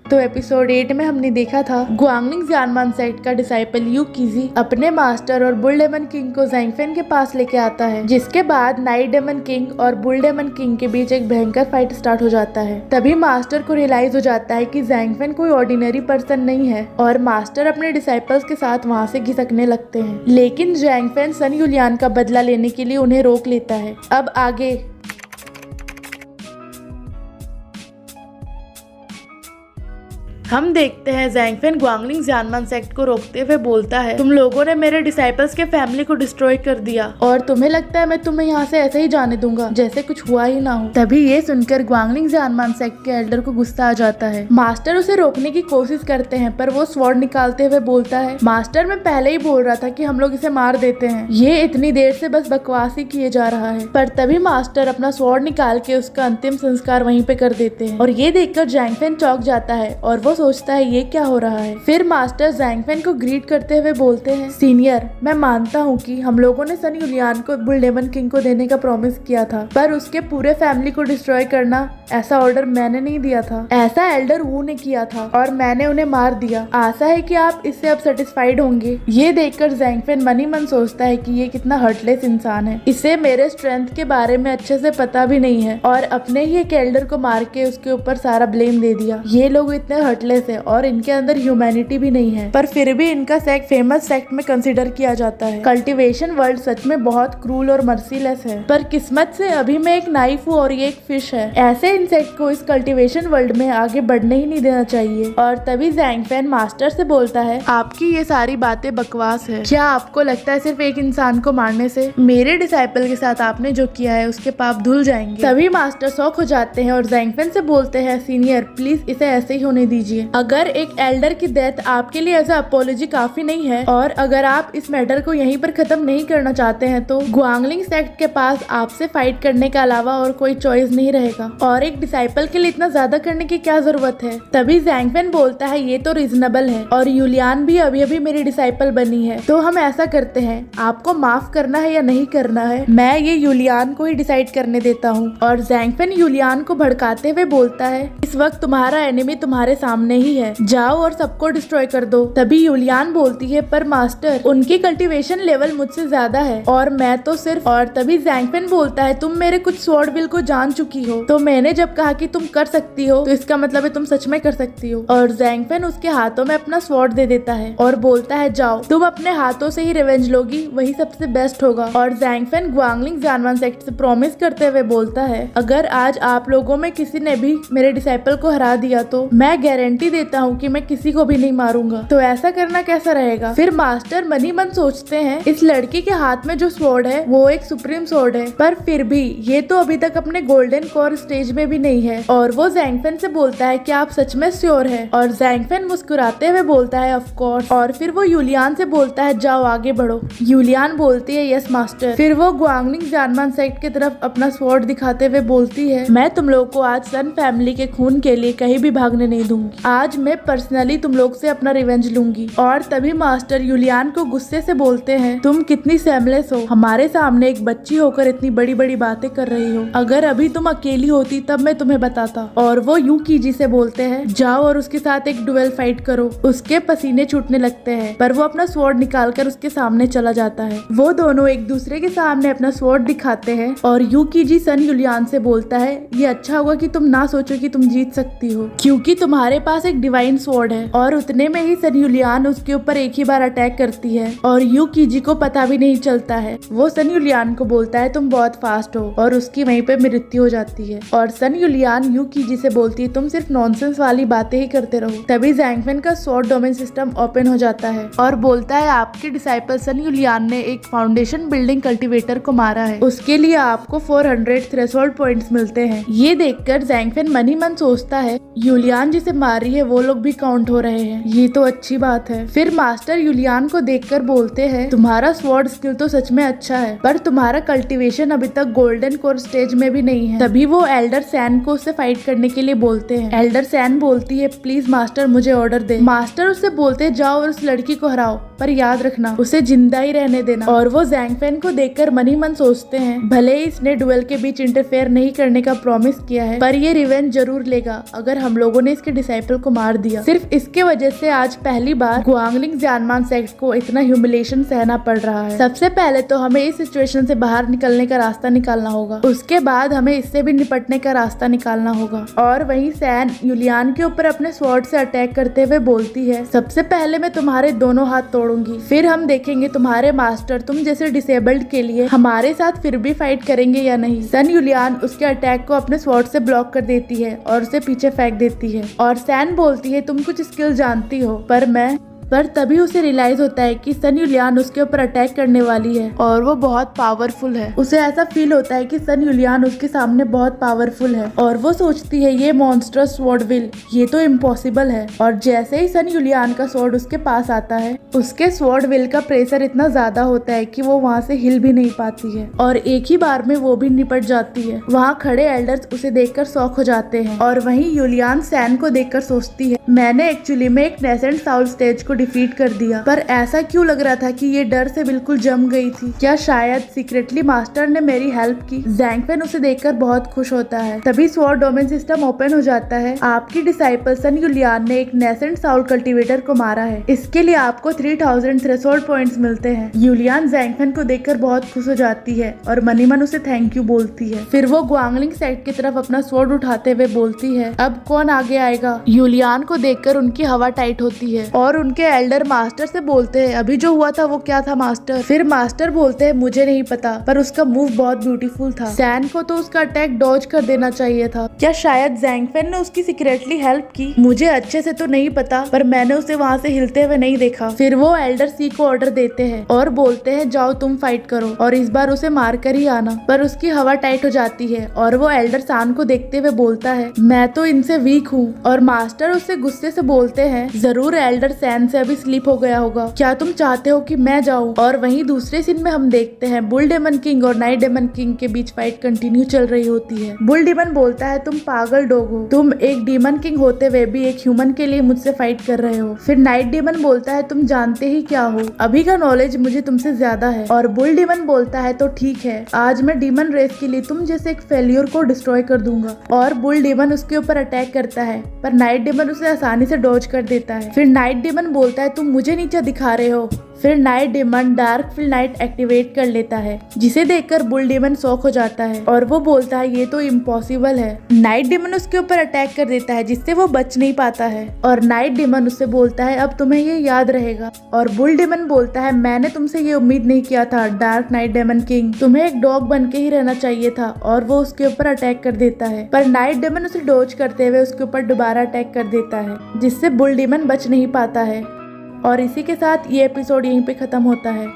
तो एपिसोड 8 में हमने देखा था ग्वांगलिंग जानमान सेक्ट का डिसाइपल यू कीजी अपने मास्टर और बुल डेमन किंग को ज़ैंगफेन के पास लेके आता है, जिसके बाद नाइट डेमन किंग और बुल डेमन किंग के बीच एक भयंकर फाइट स्टार्ट हो जाता है। तभी मास्टर को रियलाइज हो जाता है कि ज़ैंगफेन कोई ऑर्डिनरी पर्सन नहीं है और मास्टर अपने डिसाइपल्स के साथ वहाँ से खिसकने लगते हैं, लेकिन ज़ैंगफेन सन यूलियान का बदला लेने के लिए उन्हें रोक लेता है। अब आगे हम देखते हैं ज़ैंगफेन ग्वांगलिंग जानमान सेक्ट को रोकते हुए बोलता है, तुम लोगों ने मेरे डिसाइपल्स के फैमिली को डिस्ट्रॉय कर दिया और तुम्हें लगता है मैं तुम्हें यहाँ से ऐसे ही जाने दूंगा जैसे कुछ हुआ ही ना हो। तभी ये सुनकर ग्वांगलिंग जानमान सेक्ट के एल्डर को गुस्सा आ जाता है। मास्टर उसे रोकने की कोशिश करते हैं पर वो स्वॉर्ड निकालते हुए बोलता है, मास्टर मैं पहले ही बोल रहा था कि हम लोग इसे मार देते हैं, ये इतनी देर से बस बकवास ही किए जा रहा है। पर तभी मास्टर अपना स्वॉर्ड निकाल के उसका अंतिम संस्कार वहीं पे कर देते हैं और ये देखकर ज़ैंगफेन चौंक जाता है और वो सोचता है ये क्या हो रहा है। फिर मास्टर ज़ैंगफेन को ग्रीट करते हुए बोलते हैं, सीनियर मैं मानता हूँ कि हम लोगों ने सन यूलियान को बुल डेमन किंग को देने का प्रॉमिस किया था, पर उसके पूरे फैमिली को डिस्ट्रॉय करना ऐसा ऑर्डर मैंने नहीं दिया था, ऐसा एल्डर वू ने किया था और मैंने उन्हें मार दिया। आशा है कि आप इससे अब सेटिस्फाइड होंगे। ये देखकर ज़ैंगफेन मन ही मन सोचता है कि ये कितना हर्टलेस इंसान है, इसे मेरे स्ट्रेंथ के बारे में अच्छे से पता भी नहीं है और अपने ही एक एल्डर को मार के उसके ऊपर सारा ब्लेम दे दिया। ये लोग इतने हर्टलेस है और इनके अंदर ह्यूमैनिटी भी नहीं है, पर फिर भी इनका सेक्ट फेमस सेक्ट में कंसीडर किया जाता है। कल्टीवेशन वर्ल्ड सच में बहुत क्रूल और मर्सीलेस है, पर किस्मत से अभी मैं एक नाइफ हूँ और ये एक फिश है। ऐसे इंसेक्ट को इस कल्टीवेशन वर्ल्ड में आगे बढ़ने ही नहीं देना चाहिए। और तभी ज़ैंगफेन मास्टर से बोलता है, आपकी ये सारी बातें बकवास है। क्या आपको लगता है सिर्फ एक इंसान को मारने से मेरे डिसाइपल के साथ आपने जो किया है उसके पाप धुल जाएंगे? तभी मास्टर शॉक हो जाते हैं और ज़ैंगफेन से बोलते हैं, सीनियर प्लीज इसे ऐसे ही होने दीजिए। अगर एक एल्डर की डेथ आपके लिए एज अपोलॉजी काफी नहीं है और अगर आप इस मैटर को यहीं पर खत्म नहीं करना चाहते हैं तो ग्वांगलिंग सेक्ट के पास आपसे फाइट करने के अलावा और कोई चॉइस नहीं रहेगा और एक डिसाइपल के लिए इतना ज्यादा करने की क्या जरूरत है। तभी ज़ैंगफेन बोलता है, ये तो रीजनेबल है और यूलियान भी अभी अभी मेरी डिसाइपल बनी है, तो हम ऐसा करते हैं, आपको माफ करना है या नहीं करना है मैं ये यूलियान को ही डिसाइड करने देता हूँ। और ज़ैंगफेन यूलियान को भड़काते हुए बोलता है, इस वक्त तुम्हारा एनिमी तुम्हारे सामने ही है, जाओ और सबको डिस्ट्रॉय कर दो। तभी यूलियान बोलती है, पर मास्टर उनकी कल्टीवेशन लेवल मुझसे ज्यादा है और मैं तो सिर्फ। और तभी ज़ैंगफेन बोलता है, तुम मेरे कुछ स्वॉर्ड विल को जान चुकी हो, तो मैंने जब कहा कि तुम कर सकती हो तो इसका मतलब है तुम सच में कर सकती हो। और ज़ैंगफेन उसके हाथों में अपना स्वॉर्ड दे देता है और बोलता है, जाओ तुम अपने हाथों से ही रिवेंज लोगी, वही सबसे बेस्ट होगा। और ज़ैंगफेन ग्वांगलिंग जानमान सेक्ट से प्रॉमिस करते हुए बोलता है, अगर आज आप लोगों में किसी ने भी मेरे डिसाइपल को हरा दिया तो मैं गारंटी देता हूँ कि मैं किसी को भी नहीं मारूंगा। तो ऐसा करना कैसा रहेगा? फिर मास्टर मन ही मन सोचते हैं, इस लड़की के हाथ में जो स्वॉर्ड है वो एक सुप्रीम स्वॉर्ड है, पर फिर भी ये तो अभी तक अपने गोल्डन कोर स्टेज में भी नहीं है। और वो ज़ैंगफेन से बोलता है, क्या आप सच में श्योर है? और ज़ैंगफेन मुस्कुराते हुए बोलता है, ऑफ कोर्स। और फिर वो यूलियान से बोलता है, जाओ आगे बढ़ो। यूलियान बोलती है, यस मास्टर। फिर वो ग्वांगलिंग जानमान सेक्ट की तरफ अपना स्वॉर्ड दिखाते हुए बोलती है, मैं तुम लोग को आज सन फैमिली के खून के लिए कहीं भी भागने नहीं दूंगी, आज मैं पर्सनली तुम लोग से अपना रिवेंज लूंगी। और तभी मास्टर यूलियान को गुस्से से बोलते हैं, तुम कितनी सेमलेस हो, हमारे सामने एक बच्ची होकर इतनी बड़ी बड़ी बातें कर रही हो, अगर अभी तुम अकेली होती तब मैं तुम्हें बताता। और वो यू कीजी से बोलते हैं, जाओ और उसके साथ एक डुएल फाइट करो। उसके पसीने छूटने लगते हैं पर वो अपना स्वॉर्ड निकाल कर उसके सामने चला जाता है। वो दोनों एक दूसरे के सामने अपना स्वॉर्ड दिखाते हैं और यू कीजी सन यूलियान से बोलता है, ये अच्छा होगा कि तुम ना सोचो कि तुम जीत सकती हो, क्योंकि तुम्हारे पास एक डिवाइन स्वॉर्ड है। और उतने में ही सन यूलियान उसके ऊपर एक ही बार अटैक करती है और यू कीजी को पता भी नहीं चलता है। वो सन यूलियान को बोलता है, तुम बहुत फास्ट हो, और उसकी वहीं पे मृत्यु हो जाती है। और सन यूलियान यू कीजी से बोलती है, तुम सिर्फ नॉनसेंस वाली बातें ही करते रहो। तभी ज़ैंगफेन का स्वॉर्ड डोमेन सिस्टम ओपन हो जाता है और बोलता है, आपके डिसाइपल सन यूलियान ने एक फाउंडेशन बिल्डिंग कल्टीवेटर को मारा है, उसके लिए आपको 400 थ्रेशोल्ड पॉइंट्स मिलते हैं। ये देखकर ज़ैंगफेन मन ही मन सोचता है, यूलियान जिसे मार रही है वो लोग भी काउंट हो रहे हैं, ये तो अच्छी बात है। फिर मास्टर यूलियान को देखकर बोलते हैं, तुम्हारा स्वॉर्ड स्किल तो सच में अच्छा है, पर तुम्हारा कल्टीवेशन अभी तक गोल्डन कोर स्टेज में भी नहीं है। तभी वो एल्डर सैन को उससे फाइट करने के लिए बोलते हैं। एल्डर सैन बोलती है, प्लीज मास्टर मुझे ऑर्डर दे। मास्टर उससे बोलते हैं, जाओ और उस लड़की को हराओ, पर याद रखना उसे जिंदा ही रहने देना। और वो ज़ैंगफेन को देखकर मन ही मन सोचते हैं, भले ही इसने डुएल के बीच इंटरफेयर नहीं करने का प्रॉमिस किया है, पर ये रिवेंज जरूर लेगा अगर हम लोगों ने इसके डिसाइपल को मार दिया। सिर्फ इसके वजह से आज पहली बार ग्वांगलिंग जानमान सेक्ट को इतना ह्यूमिलेशन सहना पड़ रहा है। सबसे पहले तो हमें इस सिचुएशन से बाहर निकलने का रास्ता निकालना होगा, उसके बाद हमें इससे भी निपटने का रास्ता निकालना होगा। और वहीं सैन यूलियान के ऊपर अपने स्वॉर्ड से अटैक करते हुए बोलती है, सबसे पहले मैं तुम्हारे दोनों हाथ तोड़ूंगी, फिर हम देखेंगे तुम्हारे मास्टर तुम जैसे डिसेबल्ड के लिए हमारे साथ फिर भी फाइट करेंगे या नहीं। सन यूलियान उसके अटैक को अपने स्वॉर्ड से ब्लॉक कर देती है और उसे पीछे फेंक देती है। और सैन बोलती है, तुम कुछ स्किल जानती हो पर तभी उसे रियलाइज होता है कि सन यूलियान उसके ऊपर अटैक करने वाली है और वो बहुत पावरफुल है। उसे ऐसा फील होता है कि सन यूलियान उसके सामने बहुत पावरफुल है और वो सोचती है ये मॉन्स्टरस स्वॉर्ड विल, ये तो इम्पॉसिबल है। और जैसे ही सन यूलियान का स्वॉर्ड उसके पास आता है, उसके स्वॉर्ड विल का प्रेशर इतना ज्यादा होता है कि वो वहाँ से हिल भी नहीं पाती है और एक ही बार में वो भी निपट जाती है। वहाँ खड़े एल्डर्स उसे देखकर शॉक हो जाते हैं और वहीं यूलियान सैन को देखकर सोचती है, मैंने एक्चुअली में एक नेसेंट साउल स्टेज को डिफीट कर दिया, पर ऐसा क्यों लग रहा था कि ये डर से बिल्कुल जम गई थी। क्या शायद सीक्रेटली मास्टर ने मेरी हेल्प की। ज़ैंगफेन उसे देखकर बहुत खुश होता है। तभी स्वॉर्ड डोमेन सिस्टम ओपन हो जाता है। आपकी डिसाइपल सन यूलियान ने एक नेसेंट साउल कल्टीवेटर को मारा है, इसके लिए आपको 3000 थ्रेशोल्ड पॉइंट्स मिलते हैं। यूलियान ज़ैंगफेन को देखकर बहुत खुश हो जाती है और मनी मन उसे थैंक यू बोलती है। फिर वो ग्वांगलिंग सेक्ट की तरफ अपना स्वॉर्ड उठाते हुए बोलती है, अब कौन आगे आएगा। यूलियान को देखकर उनकी हवा टाइट होती है और उनके एल्डर मास्टर से बोलते हैं, अभी जो हुआ था वो क्या था मास्टर। फिर मास्टर बोलते हैं, मुझे नहीं पता, पर उसका मूव बहुत ब्यूटीफुल था। सैन को तो उसका अटैक डॉज कर देना चाहिए था। क्या शायद ज़ैंगफेन ने उसकी सीक्रेटली हेल्प की। मुझे अच्छे से तो नहीं पता, पर मैंने उसे वहाँ से हिलते हुए नहीं देखा। फिर वो एल्डर सी को ऑर्डर देते हैं और बोलते हैं, जाओ तुम फाइट करो और इस बार उसे मार कर ही आना। पर उसकी हवा टाइट हो जाती है और वो एल्डर सान को देखते हुए बोलता है, मैं तो इनसे वीक हूँ। और मास्टर उससे गुस्से से बोलते हैं, जरूर एल्डर सैन से अभी स्लीप हो गया होगा, क्या तुम चाहते हो कि मैं जाऊं। और वहीं दूसरे सीन में हम देखते हैं बुल डेमन किंग और नाइट डेमन किंग के बीच फाइट कंटिन्यू चल रही होती है। बुल डेमन बोलता है, तुम पागल डॉग हो, तुम एक डीमन किंग होते हुए भी एक ह्यूमन के लिए मुझसे फाइट कर रहे हो। फिर नाइट डेमन बोलता है, तुम जानते ही क्या हो, अभी का नॉलेज मुझे तुमसे ज्यादा है। और बुल डेमन बोलता है, तो ठीक है, आज मैं डीमन रेस के लिए तुम जैसे एक फेल्योर को डिस्ट्रॉय कर दूंगा। और बुल डेमन उसके ऊपर अटैक करता है, पर नाइट डेमन उसे आसानी से डॉज कर देता है। फिर नाइट डेमन बोलता है, तुम मुझे नीचे दिखा रहे हो। फिर night demon dark field night activate कर लेता है, जिसे देखकर बुल डेमन शॉक हो जाता है और वो बोलता है, ये तो इम्पॉसिबल है। नाइट डेमन उसके ऊपर अटैक कर देता है, जिससे वो बच नहीं पाता है। और नाइट डेमन उससे बोलता है, अब तुम्हें ये याद रहेगा। और बुल डेमन बोलता है, मैंने तुमसे ये उम्मीद नहीं किया था डार्क नाइट डेमन किंग, तुम्हें एक डॉग बन के ही रहना चाहिए था। और वो उसके ऊपर अटैक कर देता है, पर नाइट डेमन उसे डॉज करते हुए उसके ऊपर दोबारा अटैक कर देता है, जिससे बुल डेमन बच नहीं पाता है। और इसी के साथ ये एपिसोड यहीं पे खत्म होता है।